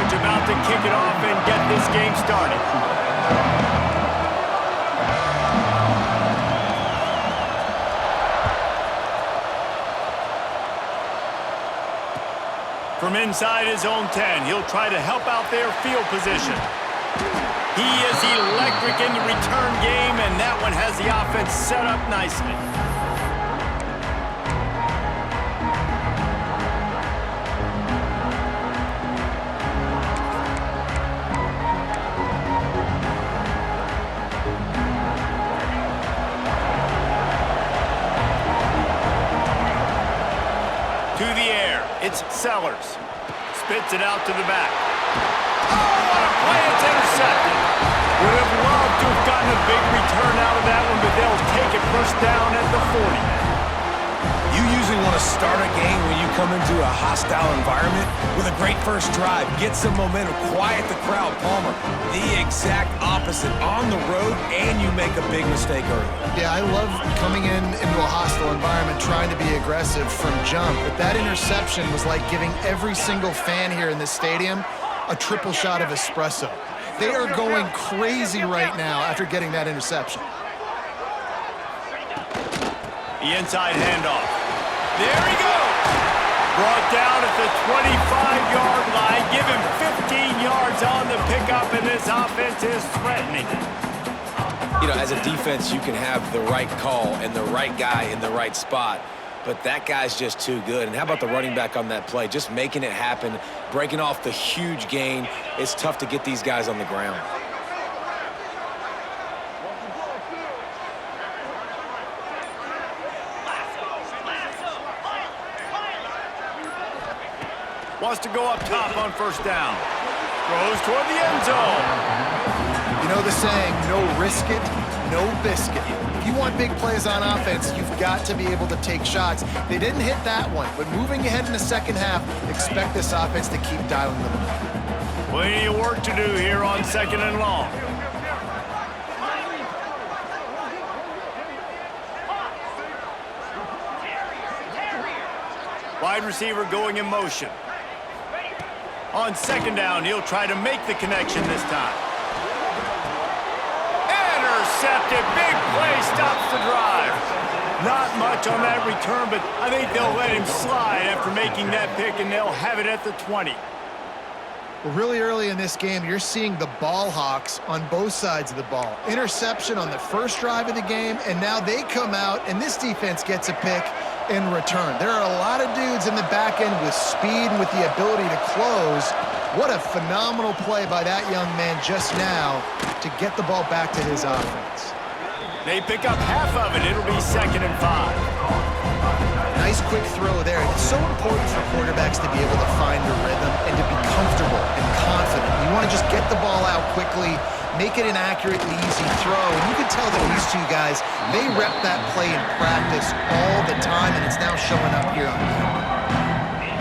scrimmage about to kick it off and get this game started. From inside his own 10, he'll try to help out their field position. He is electric in the return game, and that one has the offense set up nicely. To the air, it's Sellers. Spits it out to the back. Oh, what a play, it's intercepted. Would have loved to have gotten a big return out of that one, but they'll take it first down at the 40. You usually want to start a game when you come into a hostile environment with a great first drive. Get some momentum, quiet the crowd. Palmer, the exact opposite. On the road, and you make a big mistake early. Yeah, I love coming into a hostile environment, trying to be aggressive from jump, but that interception was like giving every single fan here in this stadium a triple shot of espresso. They are going crazy right now after getting that interception. The inside handoff. There he goes. Brought down at the 25-yard line. Give him 15 yards on the pickup, and this offense is threatening. You know, as a defense, you can have the right call and the right guy in the right spot, but that guy's just too good. And how about the running back on that play? Just making it happen, breaking off the huge gain. It's tough to get these guys on the ground. Wants to go up top on first down. Throws toward the end zone. You know the saying, no risk it, no biscuit. If you want big plays on offense, you've got to be able to take shots. They didn't hit that one, but moving ahead in the second half, expect this offense to keep dialing them up. Plenty of work to do here on second and long. Wide receiver going in motion. On second down, he'll try to make the connection this time. Intercepted. Big play stops the drive. Not much on that return, but I think they'll let him slide after making that pick, and they'll have it at the 20. Well, really early in this game, you're seeing the ball hawks on both sides of the ball. Interception on the first drive of the game, and now they come out, and this defense gets a pick in return. There are a lot of dudes in the back end with speed and with the ability to close. What a phenomenal play by that young man just now to get the ball back to his offense. They pick up half of it. It'll be second and 5. Nice quick throw there. It's so important for quarterbacks to be able to find a rhythm and to be comfortable and confident. You want to just get the ball out quickly, make it an accurate and easy throw. And you can tell that these two guys, they rep that play in practice all the time, and it's now showing up here on camera.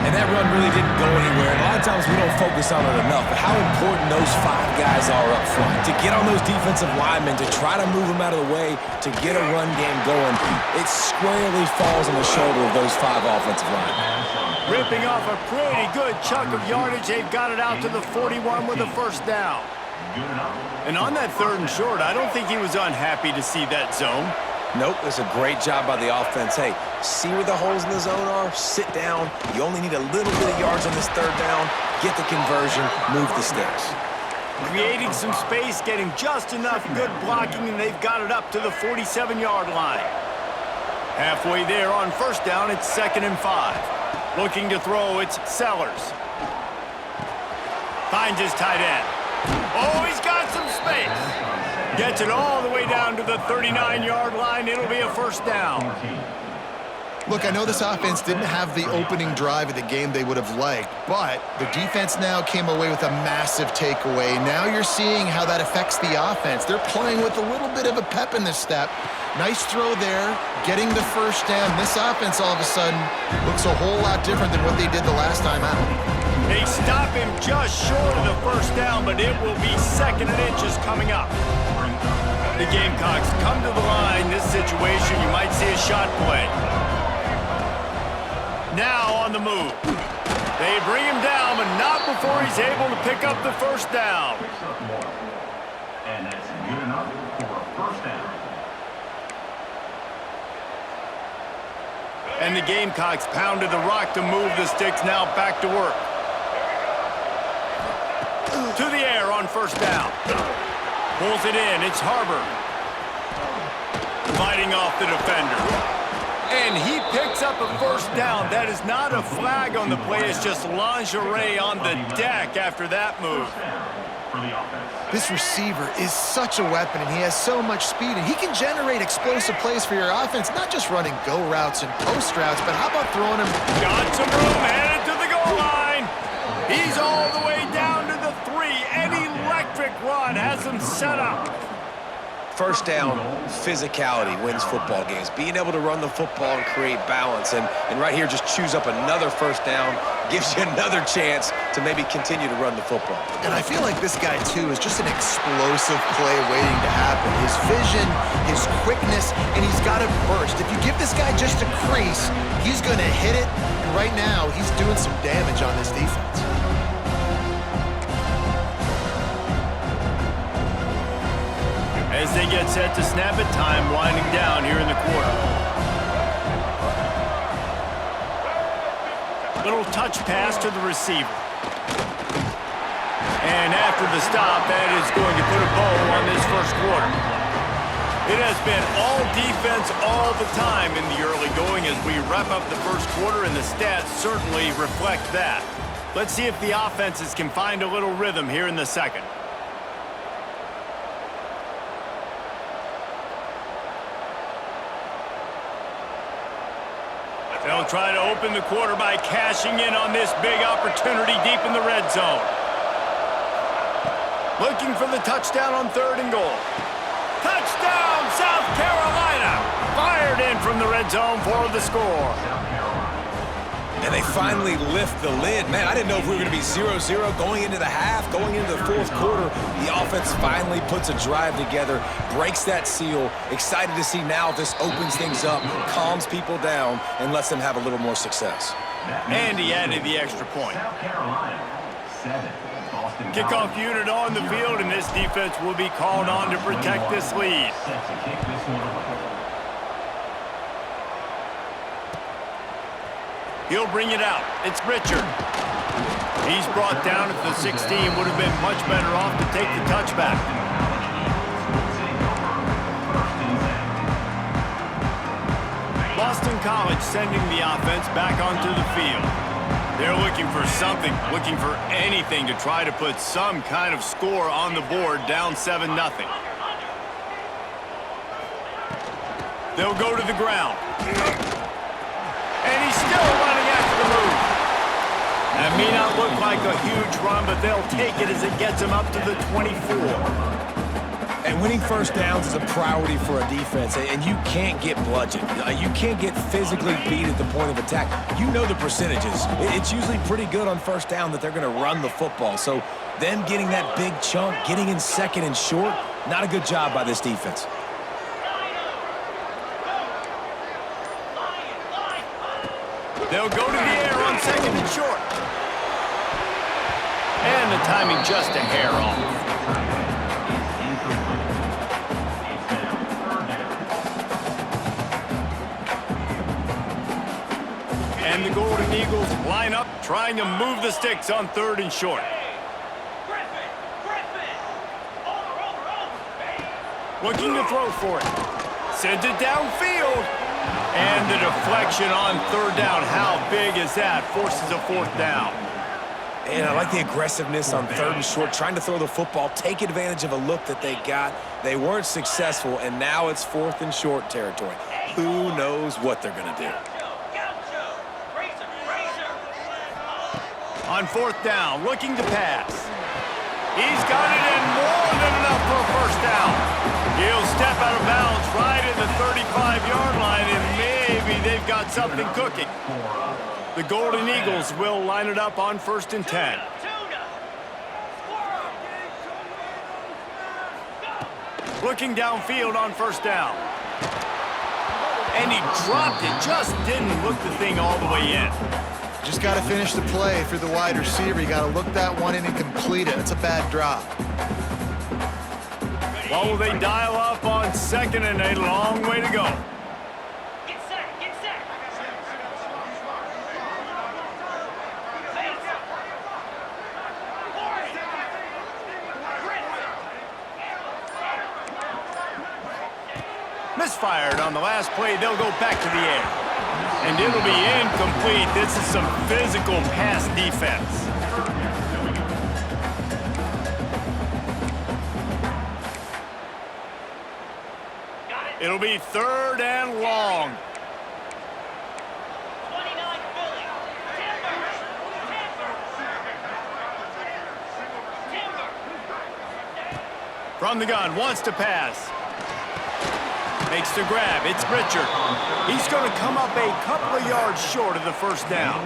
And that run really didn't go anywhere. A lot of times we don't focus on it enough, but how important those 5 guys are up front. To get on those defensive linemen, to try to move them out of the way, to get a run game going, it squarely falls on the shoulder of those 5 offensive linemen. Ripping off a pretty good chunk of yardage. They've got it out to the 41 with a first down. And on that third and short, I don't think he was unhappy to see that zone. Nope, it's a great job by the offense. Hey, see where the holes in the zone are, sit down. You only need a little bit of yards on this third down, get the conversion, move the sticks. Creating some space, getting just enough good blocking, and they've got it up to the 47-yard line. Halfway there on first down, it's second and 5. Looking to throw, it's Sellers. Finds his tight end. Oh, he's got some space. Gets it all the way down to the 39-yard line. It'll be a first down. Look, I know this offense didn't have the opening drive of the game they would have liked, but the defense now came away with a massive takeaway. Now you're seeing how that affects the offense. They're playing with a little bit of a pep in their step. Nice throw there, getting the first down. This offense all of a sudden looks a whole lot different than what they did the last time out. They stop him just short of the first down, but it will be second and inches coming up. The Gamecocks come to the line. This situation, you might see a shot play. Now on the move. They bring him down, but not before he's able to pick up the first down. And that's good enough for a first down. And the Gamecocks pounded the rock to move the sticks, now back to work. To the air on first down. Pulls it in, it's Harbor. Fighting off the defender. And he picks up a first down. That is not a flag on the play. It's just lingerie on the deck after that move. This receiver is such a weapon, and he has so much speed, and he can generate explosive plays for your offense, not just running go routes and post routes, but how about throwing him? Got some room, headed to the goal line. He's all the way down to the 3. An electric run has him set up. First down, physicality wins football games. Being able to run the football and create balance. And right here, just choose up another first down, gives you another chance to maybe continue to run the football. And I feel like this guy, too, is just an explosive play waiting to happen. His vision, his quickness, and he's got to burst. If you give this guy just a crease, he's going to hit it. And right now, he's doing some damage on this defense. As they get set to snap it, time winding down here in the quarter. Little touch pass to the receiver. And after the stop, that is going to put a bow on this first quarter. It has been all defense all the time in the early going as we wrap up the first quarter, and the stats certainly reflect that. Let's see if the offenses can find a little rhythm here in the second. They'll try to open the quarter by cashing in on this big opportunity deep in the red zone. Looking for the touchdown on 3rd and goal. Touchdown, South Carolina! Fired in from the red zone for the score. And they finally lift the lid. Man, I didn't know if we were going to be 0-0 going into the half, going into the fourth quarter. The offense finally puts a drive together, breaks that seal. Excited to see now if this opens things up, calms people down, and lets them have a little more success. And he added the extra point. South Carolina, 7. Boston Kickoff unit on the field, and this defense will be called on to protect this lead. Set to kick this one away. He'll bring it out. It's Richard. He's brought down at the 16. Would have been much better off to take the touchback. Boston College sending the offense back onto the field. They're looking for something, looking for anything to try to put some kind of score on the board, down 7-0. They'll go to the ground. And he's still running after the move. That may not look like a huge run, but they'll take it as it gets him up to the 24. And winning first downs is a priority for a defense, and you can't get bludgeoned. You can't get physically beat at the point of attack. You know the percentages. It's usually pretty good on first down that they're going to run the football. So them getting that big chunk, getting in second and short, not a good job by this defense. They'll go to the air on 2nd and short. And the timing just a hair off. And the Golden Eagles line up, trying to move the sticks on 3rd and short. Looking to throw for it. Sends it downfield. And the deflection on 3rd down. How big is that? Forces a 4th down. And I like the aggressiveness on 3rd and short, trying to throw the football, take advantage of a look that they got. They weren't successful, and now it's 4th and short territory. Who knows what they're going to do? On 4th down, looking to pass. He's got it in, more than enough for a first down. He'll step out of bounds right at the 35-yard line, and maybe they've got something cooking. The Golden Eagles will line it up on 1st and 10. Looking downfield on 1st down. And he dropped it, just didn't look the thing all the way in. Just got to finish the play through the wide receiver. You got to look that one in and complete it. It's a bad drop. Well, will they dial up on 2nd and a long way to go? Get set, get set. Misfired on the last play. They'll go back to the air. And it'll be incomplete. This is some physical pass defense. It'll be 3rd and long. 29 Philly. Timber. From the gun, wants to pass. Makes the grab. It's Richard. He's going to come up a couple of yards short of the first down.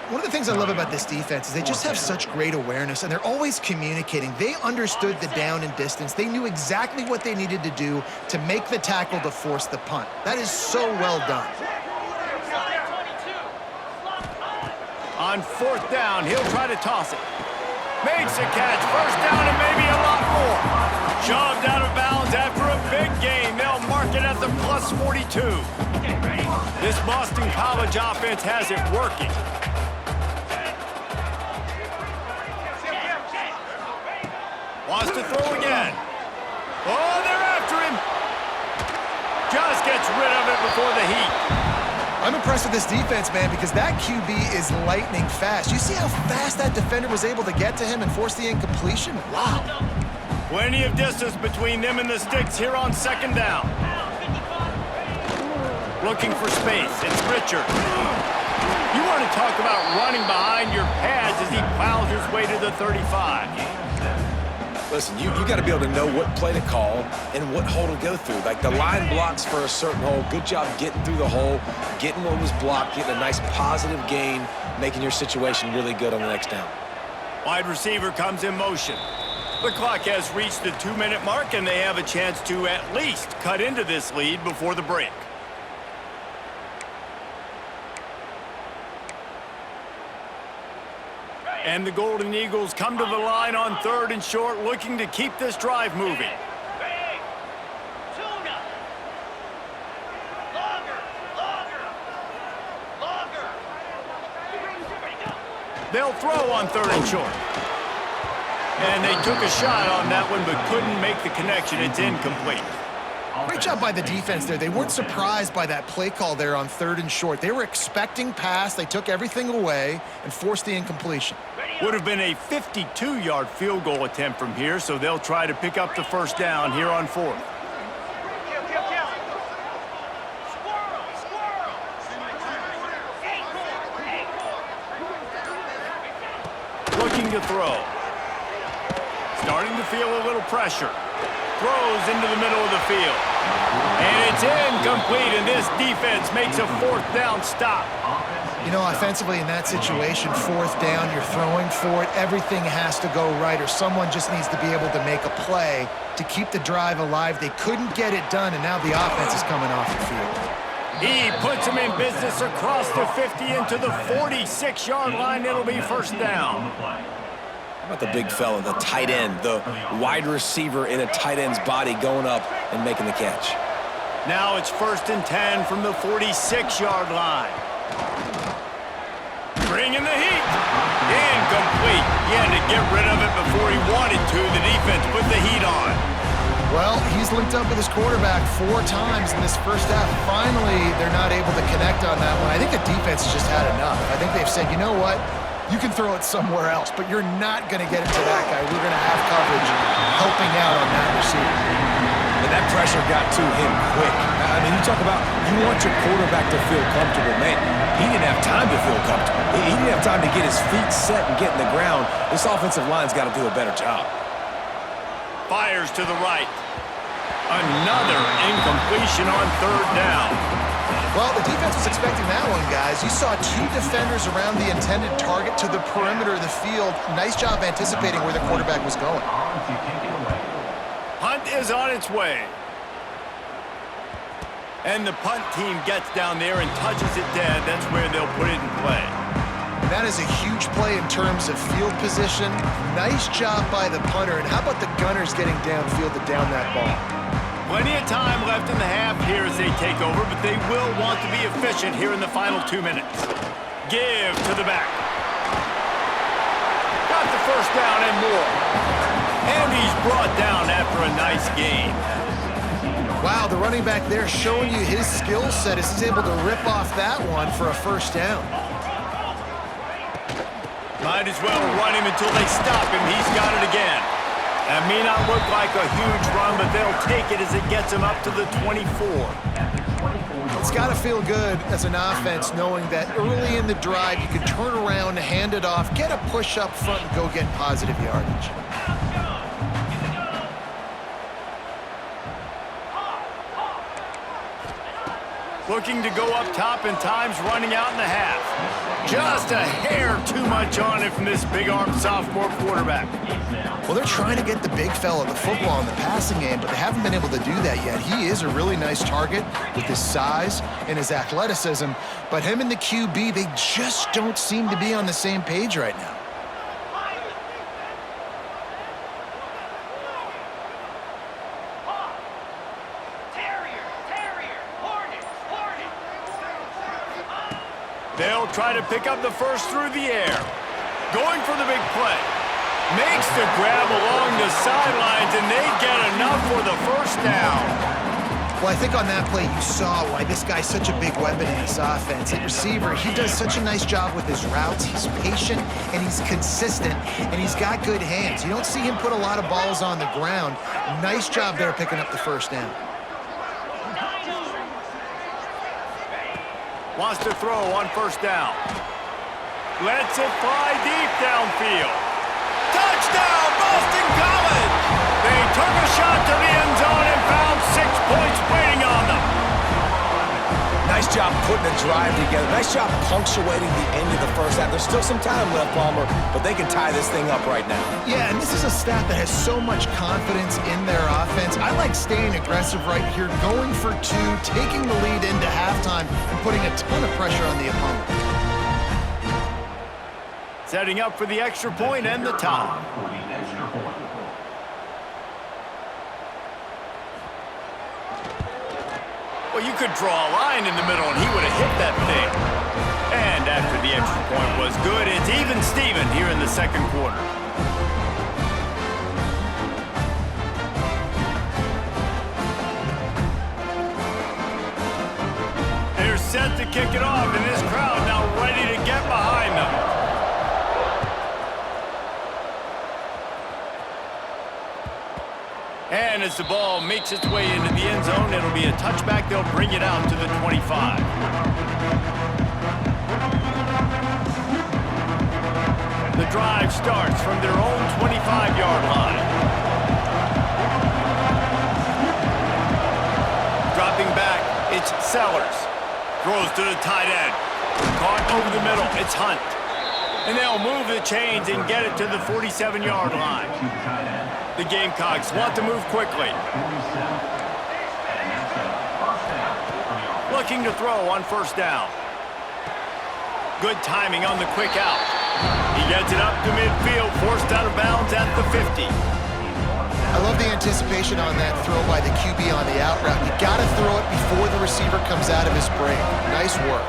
One of the things I love about this defense is they just have such great awareness, and they're always communicating. They understood the down and distance. They knew exactly what they needed to do to make the tackle to force the punt. That is so well done. On 4th down, he'll try to toss it. Makes a catch. First down and maybe a lot more. Shoved out of bounds after a big gain. They'll mark it at the plus 42. This Boston College offense has it working. Wants to throw again. Oh, they're after him. Just gets rid of it before the heat. I'm impressed with this defense, man, because that QB is lightning fast. You see how fast that defender was able to get to him and force the incompletion? Wow. Plenty of distance between them and the sticks here on 2nd down. Looking for space. It's Richard. You want to talk about running behind your pads as he plows his way to the 35. Listen, you got to be able to know what play to call and what hole to go through. Like the line blocks for a certain hole. Good job getting through the hole, getting what was blocked, getting a nice positive gain, making your situation really good on the next down. Wide receiver comes in motion. The clock has reached the 2-minute mark, and they have a chance to at least cut into this lead before the break. And the Golden Eagles come to the line on 3rd and short, looking to keep this drive moving. They'll throw on 3rd and short. And they took a shot on that one, but couldn't make the connection. It's incomplete. Great job by the defense there. They weren't surprised by that play call there on 3rd and short. They were expecting pass. They took everything away and forced the incompletion. Would have been a 52-yard field goal attempt from here, so they'll try to pick up the first down here on 4th. Looking to throw. Starting to feel a little pressure. Throws into the middle of the field. And it's incomplete, and this defense makes a 4th down stop. You know, offensively in that situation, 4th down, you're throwing for it. Everything has to go right, or someone just needs to be able to make a play to keep the drive alive. They couldn't get it done, and now the offense is coming off the field. He puts him in business across the 50 into the 46-yard line. It'll be first down. How about the big fella, the tight end, the wide receiver in a tight end's body going up and making the catch. Now it's 1st and 10 from the 46-yard line. Bringing the heat. Incomplete. He had to get rid of it before he wanted to. The defense put the heat on. Well, he's linked up with his quarterback 4 times in this first half. Finally, they're not able to connect on that one. I think the defense has just had enough. I think they've said, you know what? You can throw it somewhere else, but you're not going to get it to that guy. We're going to have coverage helping out on that receiver. And that pressure got to him quick. I mean, you talk about you want your quarterback to feel comfortable. Man, he didn't have time to feel comfortable. He didn't have time to get his feet set and get in the ground. This offensive line's got to do a better job. Fires to the right. Another incompletion on 3rd down. Well, the defense was expecting that one, guys. You saw 2 defenders around the intended target to the perimeter of the field. Nice job anticipating where the quarterback was going. Punt is on its way. And the punt team gets down there and touches it dead. That's where they'll put it in play. That is a huge play in terms of field position. Nice job by the punter. And how about the Gunners getting downfield to down that ball? Plenty of time left in the half here as they take over, but they will want to be efficient here in the final 2 minutes. Give to the back. Got the first down and more. And he's brought down after a nice gain. Wow, the running back there showing you his skill set as he's able to rip off that one for a first down. Might as well run him until they stop him. He's got it again. That may not look like a huge run, but they'll take it as it gets him up to the 24. It's got to feel good as an offense knowing that early in the drive you can turn around, hand it off, get a push up front, and go get positive yardage. Looking to go up top, and time's running out in the half. Just a hair too much on it from this big-armed sophomore quarterback. Well, they're trying to get the big fella the football in the passing game, but they haven't been able to do that yet. He is a really nice target with his size and his athleticism, but him and the QB, they just don't seem to be on the same page right now. They'll try to pick up the first through the air. Going for the big play. Makes the grab along the sidelines, and they get enough for the first down. Well, I think on that play you saw why this guy's such a big weapon in this offense. At receiver, he does such a nice job with his routes. He's patient, and he's consistent, and he's got good hands. You don't see him put a lot of balls on the ground. Nice job there picking up the first down. Wants to throw on first down. Lets it fly deep downfield. Touchdown, Boston College! They took a shot to the end zone and found 6 points waiting on them. Nice job putting the drive together. Nice job punctuating the end of the first half. There's still some time left, Palmer, but they can tie this thing up right now. Yeah, and this is a staff that has so much confidence in their offense. I like staying aggressive right here, going for 2, taking the lead into halftime, and putting a ton of pressure on the opponent. Setting up for the extra point and the tie. Well, you could draw a line in the middle, and he would have hit that thing. And after the extra point was good, it's even Steven here in the second quarter. They're set to kick it off, and this crowd now ready to get behind them. And as the ball makes its way into the end zone, it'll be a touchback. They'll bring it out to the 25. The drive starts from their own 25-yard line. Dropping back, it's Sellers. Throws to the tight end. Caught over the middle, it's Hunt. And they'll move the chains and get it to the 47-yard line. The Gamecocks want to move quickly. Looking to throw on first down. Good timing on the quick out. He gets it up to midfield, forced out of bounds at the 50. I love the anticipation on that throw by the QB on the out route. You got to throw it before the receiver comes out of his break. Nice work.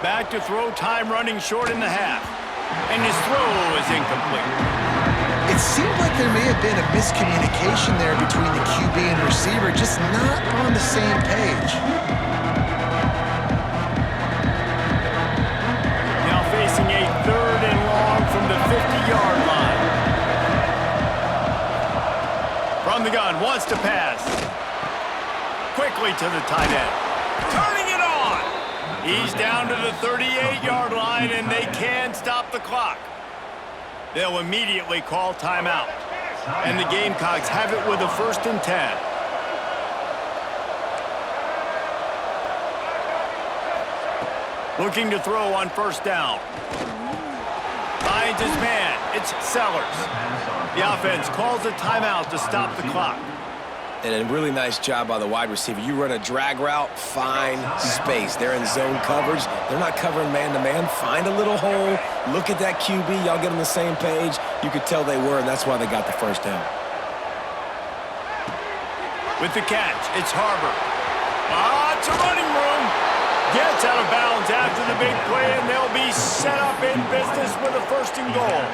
Back to throw, time running short in the half. And his throw is incomplete. It seemed like there may have been a miscommunication there between the QB and receiver, just not on the same page. Now facing a 3rd and long from the 50-yard line. From the gun, wants to pass. Quickly to the tight end. Turning it on! He's down to the 38-yard line, and they can't stop the clock. They'll immediately call timeout. And the Gamecocks have it with a 1st and 10. Looking to throw on first down. Finds his man. It's Sellers. The offense calls a timeout to stop the clock. And a really nice job by the wide receiver. You run a drag route, find space. They're in zone coverage. They're not covering man-to-man. Find a little hole. Look at that QB. Y'all get on the same page. You could tell they were, and that's why they got the first down. With the catch, it's Harbor. Lots of running room. Gets out of bounds after the big play, and they'll be set up in business with a first and goal.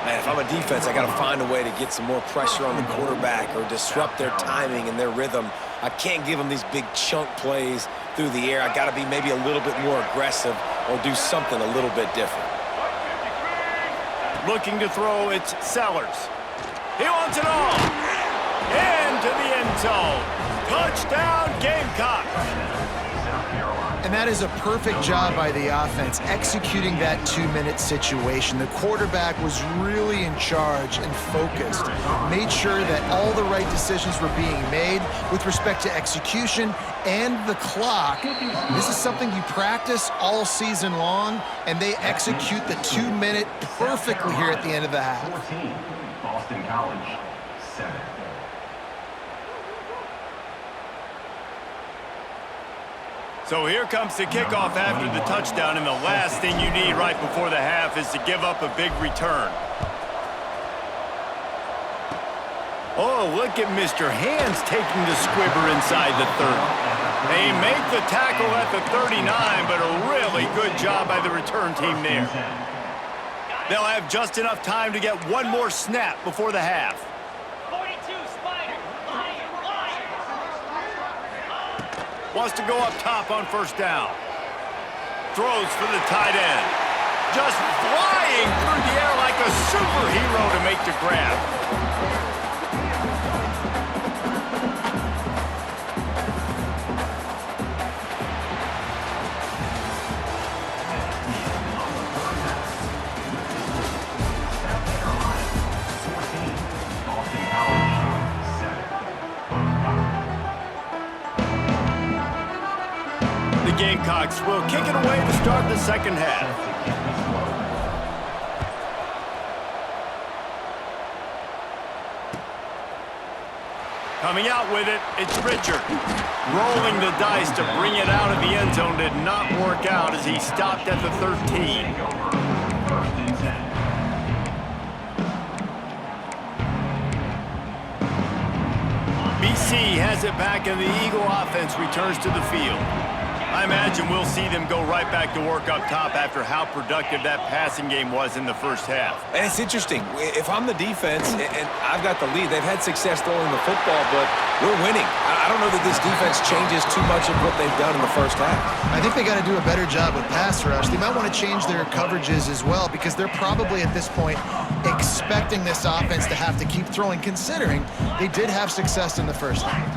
Man, if I'm a defense, I got to find a way to get some more pressure on the quarterback or disrupt their timing and their rhythm. I can't give them these big chunk plays through the air. I got to be maybe a little bit more aggressive or do something a little bit different. Looking to throw, it's Sellers. He wants it all. Into the end zone. Touchdown, Gamecocks. And that is a perfect job by the offense, executing that 2-minute situation. The quarterback was really in charge and focused, made sure that all the right decisions were being made with respect to execution and the clock. This is something you practice all season long, and they execute the 2-minute perfectly here at the end of the half. 14, Boston College, 7. So here comes the kickoff after the touchdown, and the last thing you need right before the half is to give up a big return. Oh, look at Mr. Hands taking the squibber inside the 30. They make the tackle at the 39, but a really good job by the return team there. They'll have just enough time to get one more snap before the half. 42, Spider. Wants to go up top on first down. Throws for the tight end. Just flying through the air like a superhero to make the grab. The Gamecocks will kick it away to start the second half. Coming out with it, it's Richard. Rolling the dice to bring it out of the end zone did not work out as he stopped at the 13. BC has it back and the Eagle offense returns to the field. I imagine we'll see them go right back to work up top after how productive that passing game was in the first half. And it's interesting. If I'm the defense and I've got the lead, they've had success throwing the football, but we're winning. I don't know that this defense changes too much of what they've done in the first half. I think they got to do a better job with pass rush. They might want to change their coverages as well because they're probably at this point expecting this offense to have to keep throwing, considering they did have success in the first half.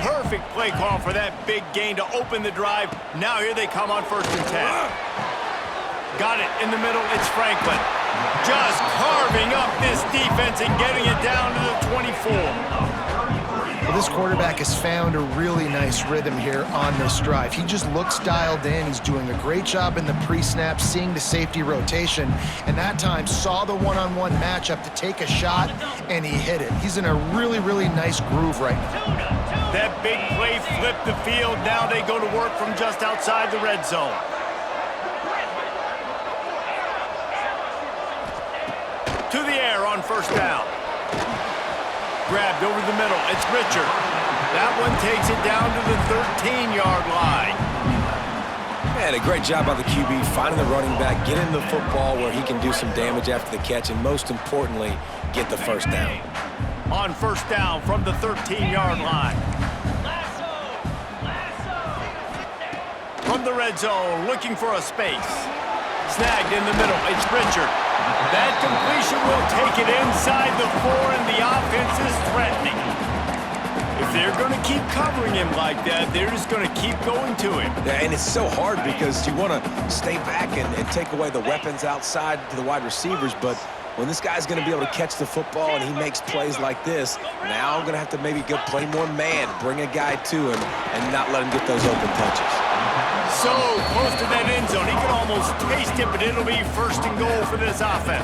Perfect play call for that big gain to open the drive. Now here they come on 1st and 10. Got it in the middle. It's Franklin. Just carving up this defense and getting it down to the 24. Well, this quarterback has found a really nice rhythm here on this drive. He just looks dialed in. He's doing a great job in the pre-snap, seeing the safety rotation, and that time saw the one-on-one matchup to take a shot, and he hit it. He's in a really, really nice groove right now. That big play flipped the field. Now they go to work from just outside the red zone. To the air on 1st down. Grabbed over the middle. It's Richard. That one takes it down to the 13-yard line. Man, a great job by the QB finding the running back, getting the football where he can do some damage after the catch, and most importantly, get the first down. On 1st down from the 13-yard line. From the red zone, looking for a space. Snagged in the middle. It's Richard. That completion will take it inside the 4, and the offense is threatening. If they're going to keep covering him like that, they're just going to keep going to him. Yeah, and it's so hard because you want to stay back and take away the weapons outside to the wide receivers, but when this guy's going to be able to catch the football and he makes plays like this, now I'm going to have to maybe go play more man, bring a guy to him, and not let him get those open touches. So close to that end zone, he can almost taste it, but it'll be 1st and goal for this offense.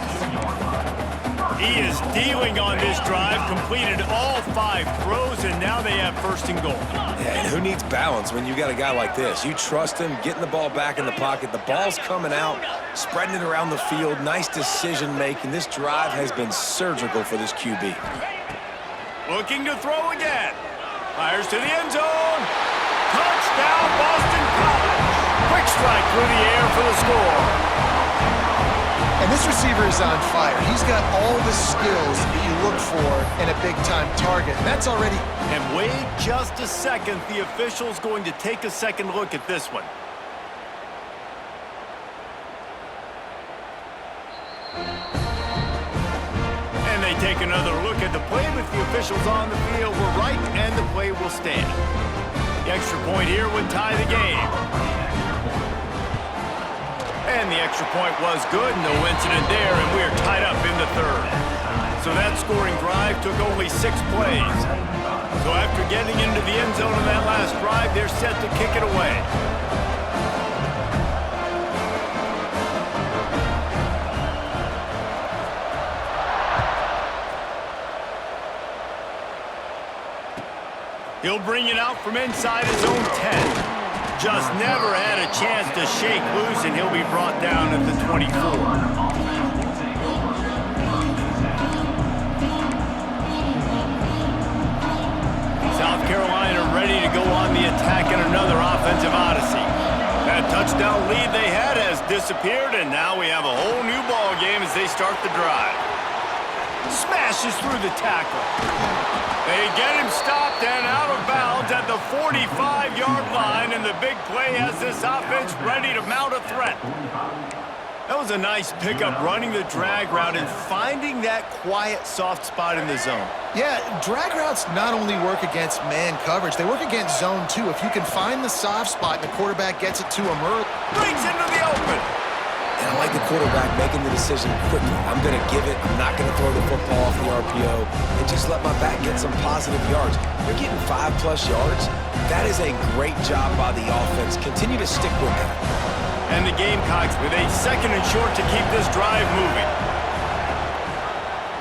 He is dealing on this drive, completed all 5 throws, and now they have first and goal. Yeah, and who needs balance when you got a guy like this? You trust him, getting the ball back in the pocket. The ball's coming out, spreading it around the field. Nice decision-making. This drive has been surgical for this QB. Looking to throw again. Fires to the end zone. Touchdown, Boston College. Quick strike through the air for the score. And this receiver is on fire. He's got all the skills that you look for in a big-time target. That's already... And wait just a second. The official's going to take a second look at this one. And they take another look at the play, but the officials on the field were right, and the play will stand. The extra point here would tie the game. And the extra point was good, no incident there, and we're tied up in the third. So that scoring drive took only 6 plays. So after getting into the end zone on that last drive, they're set to kick it away. He'll bring it out from inside his own 10. Just never had a chance to shake loose, and he'll be brought down at the 24. South Carolina ready to go on the attack in another offensive odyssey. That touchdown lead they had has disappeared, and now we have a whole new ball game as they start the drive. Smashes through the tackle. They get him stopped and out of bounds at the 45-yard line, and the big play has this offense ready to mount a threat. That was a nice pickup, running the drag route and finding that quiet, soft spot in the zone. Yeah, drag routes not only work against man coverage, they work against zone too. If you can find the soft spot and the quarterback gets it to him early. Brings into the open. And I like the quarterback making the decision quickly. I'm going to give it. I'm not going to throw the football off the RPO and just let my back get some positive yards. You're getting 5+ yards. That is a great job by the offense. Continue to stick with that. And the Gamecocks with a second and short to keep this drive moving.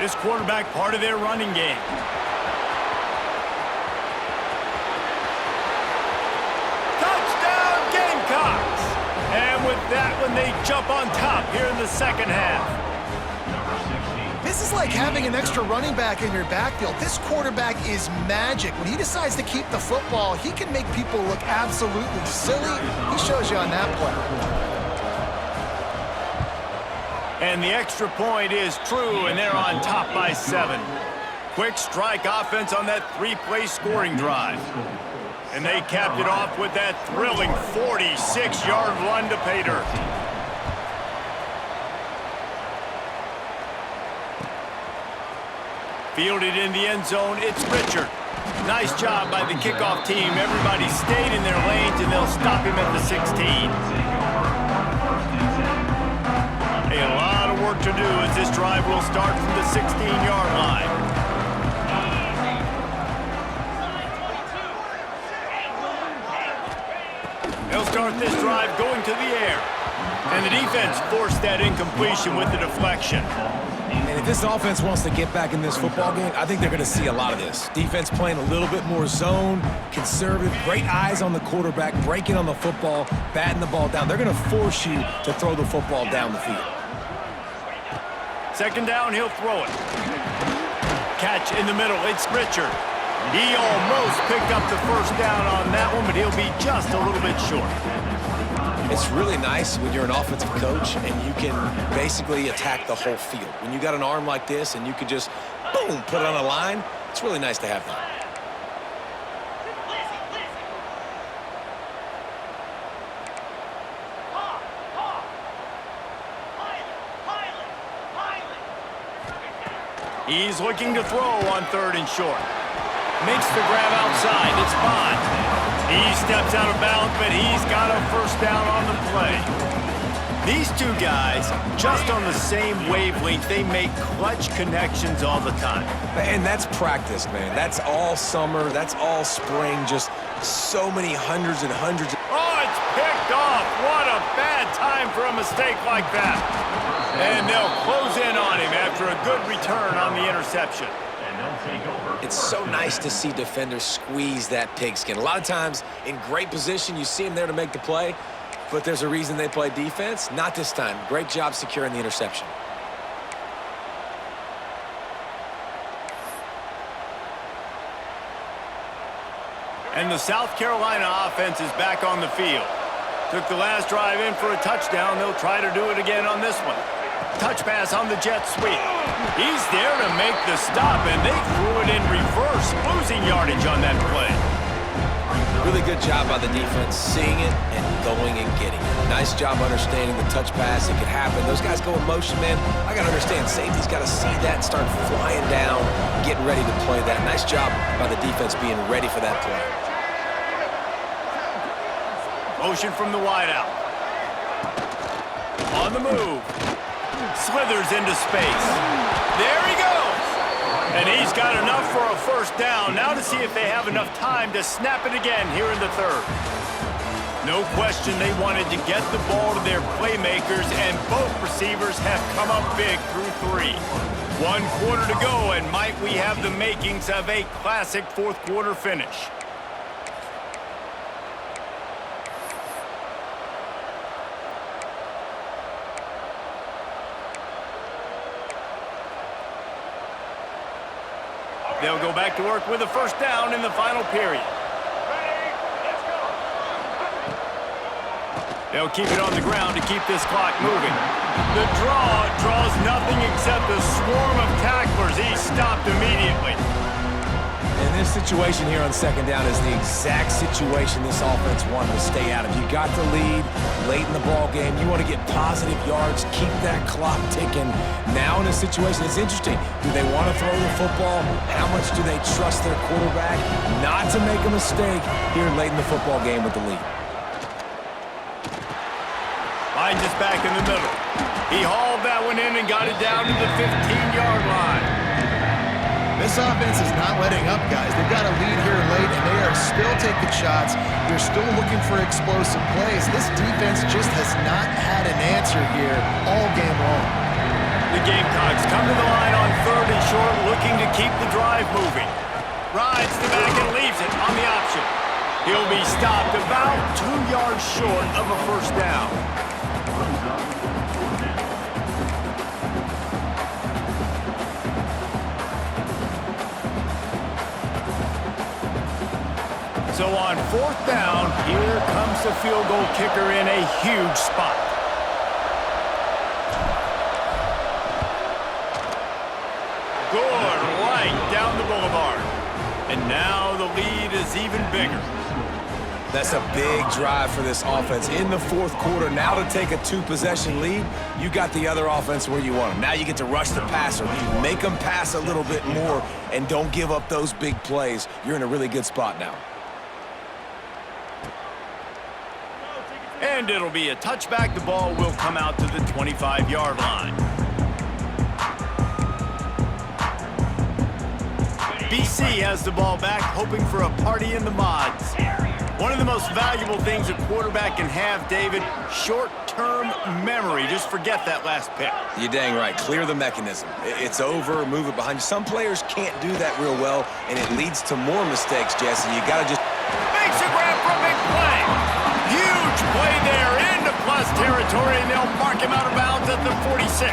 This quarterback part of their running game. Touchdown, Gamecocks! And with that one, they jump on top here in the second half. This is like having an extra running back in your backfield. This quarterback is magic. When he decides to keep the football, he can make people look absolutely silly. He shows you on that play. And the extra point is true, and they're on top by 7. Quick strike offense on that 3-play scoring drive. And they capped it off with that thrilling 46-yard run to pay dirt. Fielded in the end zone, it's Richard. Nice job by the kickoff team. Everybody stayed in their lanes, and they'll stop him at the 16. A lot of work to do as this drive will start from the 16-yard line. They'll start this drive going to the air. And the defense forced that incompletion with the deflection. And if this offense wants to get back in this football game, I think they're going to see a lot of this. Defense playing a little bit more zone, conservative, great eyes on the quarterback, breaking on the football, batting the ball down. They're going to force you to throw the football down the field. Second down, he'll throw it. Catch in the middle, it's Richard. He almost picked up the first down on that one, but he'll be just a little bit short. It's really nice when you're an offensive coach and you can basically attack the whole field. When you got an arm like this and you could just, boom, put it on a line, it's really nice to have that. He's looking to throw on 3rd and short. Makes the grab outside. It's Bond. He steps out of bounds, but he's got a first down on the play. These two guys, just on the same wavelength, they make clutch connections all the time. And that's practice, man. That's all summer. That's all spring. Just so many hundreds and hundreds. Oh, it's picked off. What a bad time for a mistake like that. And they'll close in on him after after a good return on the interception. And they'll take over. It's so nice to see defenders squeeze that pigskin. A lot of times in great position, you see them there to make the play, but there's a reason they play defense. Not this time. Great job securing the interception. And the South Carolina offense is back on the field. Took the last drive in for a touchdown. They'll try to do it again on this one. Touch pass on the jet sweep. He's there to make the stop, and they threw it in reverse, losing yardage on that play. Really good job by the defense, seeing it and going and getting it. Nice job understanding the touch pass. It could happen. Those guys go in motion, man. I got to understand, safety's got to see that and start flying down, getting ready to play that. Nice job by the defense being ready for that play. Motion from the wideout. On the move. Slithers into space. There he goes. And he's got enough for a first down. Now to see if they have enough time to snap it again here in the third. No question they wanted to get the ball to their playmakers, and both receivers have come up big through 3. 1 quarter to go, and might we have the makings of a classic fourth quarter finish. They'll go back to work with a first down in the final period. They'll keep it on the ground to keep this clock moving. The draw draws nothing except a swarm of tacklers. He's stopped immediately. And this situation here on second down is the exact situation this offense wanted to stay out of. You got the lead late in the ball game. You want to get positive yards, keep that clock ticking. Now in this situation, it's interesting. Do they want to throw the football? How much do they trust their quarterback not to make a mistake here late in the football game with the lead? Finds us back in the middle. He hauled that one in and got it down to the 15-yard line. This offense is not letting up, guys. They've got a lead here late, and they are still taking shots. They're still looking for explosive plays. This defense just has not had an answer here all game long. The Gamecocks come to the line on 3rd and short, looking to keep the drive moving. Rides the back and leaves it on the option. He'll be stopped about 2 yards short of a first down. So on 4th down, here comes the field goal kicker in a huge spot. Good right down the boulevard. And now the lead is even bigger. That's a big drive for this offense in the 4th quarter. Now to take a 2-possession lead, you got the other offense where you want them. Now you get to rush the passer, make them pass a little bit more, and don't give up those big plays. You're in a really good spot now. And it'll be a touchback. The ball will come out to the 25-yard line. BC has the ball back, hoping for a party in the mods. One of the most valuable things a quarterback can have, David, short-term memory. Just forget that last pick. You're dang right. Clear the mechanism. It's over, move it behind you. Some players can't do that real well, and it leads to more mistakes, Jesse. You got to just... Makes a grab for a big play. Huge play there into plus territory, and they'll mark him out of bounds at the 46.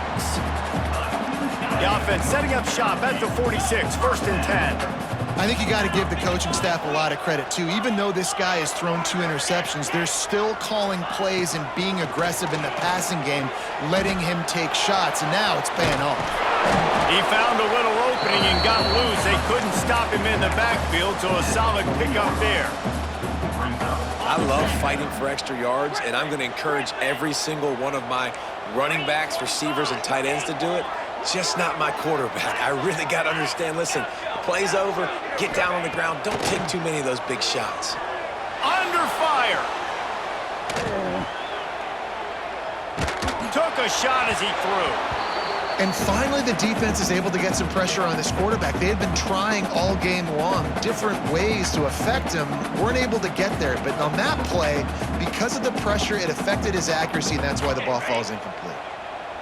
The offense setting up shop at the 46, 1st and 10. I think you got to give the coaching staff a lot of credit, too. Even though this guy has thrown 2 interceptions, they're still calling plays and being aggressive in the passing game, letting him take shots, and now it's paying off. He found a little opening and got loose. They couldn't stop him in the backfield, so a solid pickup there. I love fighting for extra yards, and I'm going to encourage every single one of my running backs, receivers, and tight ends to do it. Just not my quarterback. I really got to understand, listen, the play's over, get down on the ground, don't take too many of those big shots. Under fire. Took a shot as he threw. And finally, the defense is able to get some pressure on this quarterback. They had been trying all game long, different ways to affect him, weren't able to get there. But on that play, because of the pressure, it affected his accuracy, and that's why the ball falls incomplete.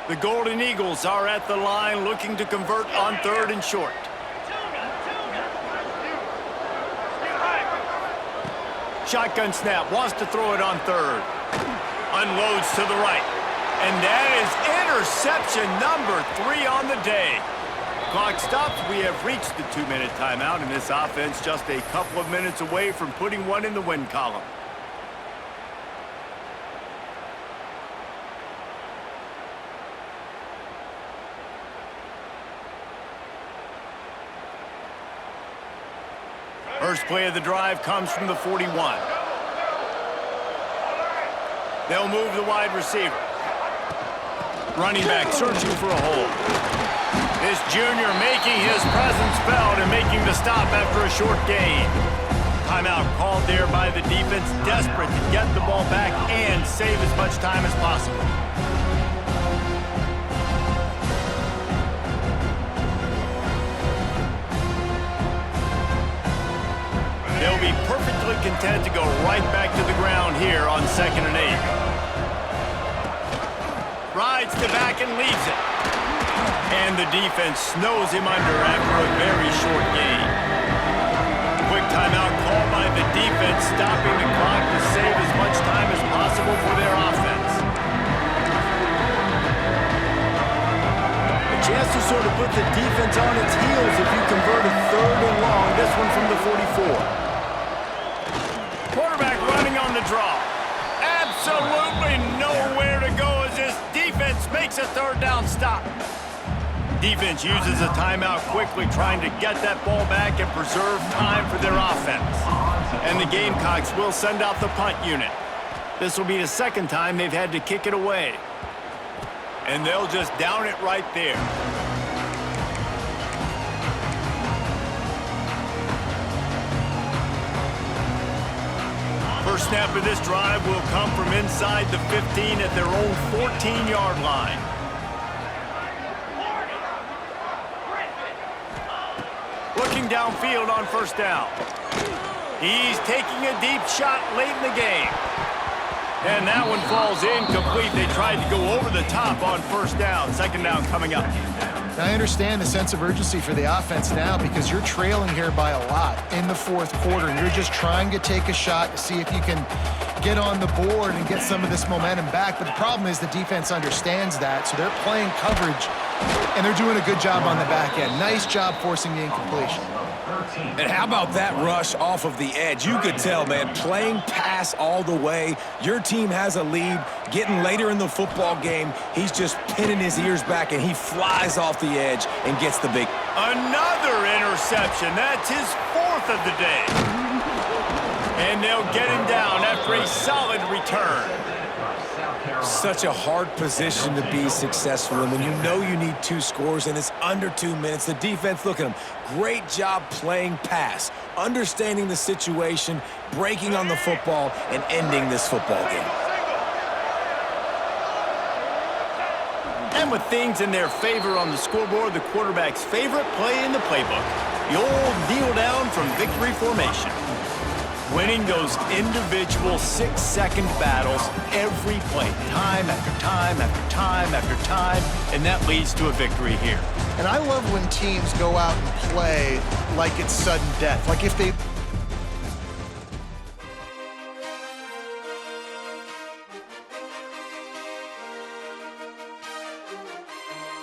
The Golden Eagles are at the line looking to convert on 3rd and short. Shotgun snap, wants to throw it on 3rd. Unloads to the right. And that is interception number 3 on the day. Clock stops. We have reached the 2-minute timeout, and this offense just a couple of minutes away from putting one in the win column. First play of the drive comes from the 41. They'll move the wide receiver. Running back searching for a hole. This junior making his presence felt and making the stop after a short gain. Timeout called there by the defense, desperate to get the ball back and save as much time as possible. They'll be perfectly content to go right back to the ground here on 2nd and 8. Rides to back and leaves it. And the defense snows him under after a very short gain. Quick timeout called by the defense, stopping the clock to save as much time as possible for their offense. A chance to sort of put the defense on its heels if you convert a 3rd and long, this one from the 44. Quarterback running on the draw. Absolutely nowhere to go as this defense makes a 3rd down stop. Defense uses a timeout quickly, trying to get that ball back and preserve time for their offense. And the Gamecocks will send out the punt unit. This will be the 2nd time they've had to kick it away. And they'll just down it right there. First snap of this drive will come from inside the 15 at their own 14-yard line. Looking downfield on 1st down. He's taking a deep shot late in the game. And that one falls incomplete. They tried to go over the top on 1st down. 2nd down coming up. I understand the sense of urgency for the offense now because you're trailing here by a lot in the 4th quarter, and you're just trying to take a shot to see if you can get on the board and get some of this momentum back. But the problem is the defense understands that, so they're playing coverage, and they're doing a good job on the back end. Nice job forcing the incompletion. And how about that rush off of the edge? You could tell, man, playing pass all the way. Your team has a lead. Getting later in the football game, he's just pinning his ears back, and he flies off the edge and gets the big. Another interception. That's his 4th of the day. And they'll get him down after a solid return. Such a hard position to be successful in when you know you need 2 scores and it's under 2 minutes. The defense, look at them. Great job playing pass, understanding the situation, breaking on the football, and ending this football game. And with things in their favor on the scoreboard, the quarterback's favorite play in the playbook, the old kneel down from victory formation. Winning those individual 6-second battles every play, time after time after time after time, and that leads to a victory here. And I love when teams go out and play like it's sudden death. Like if they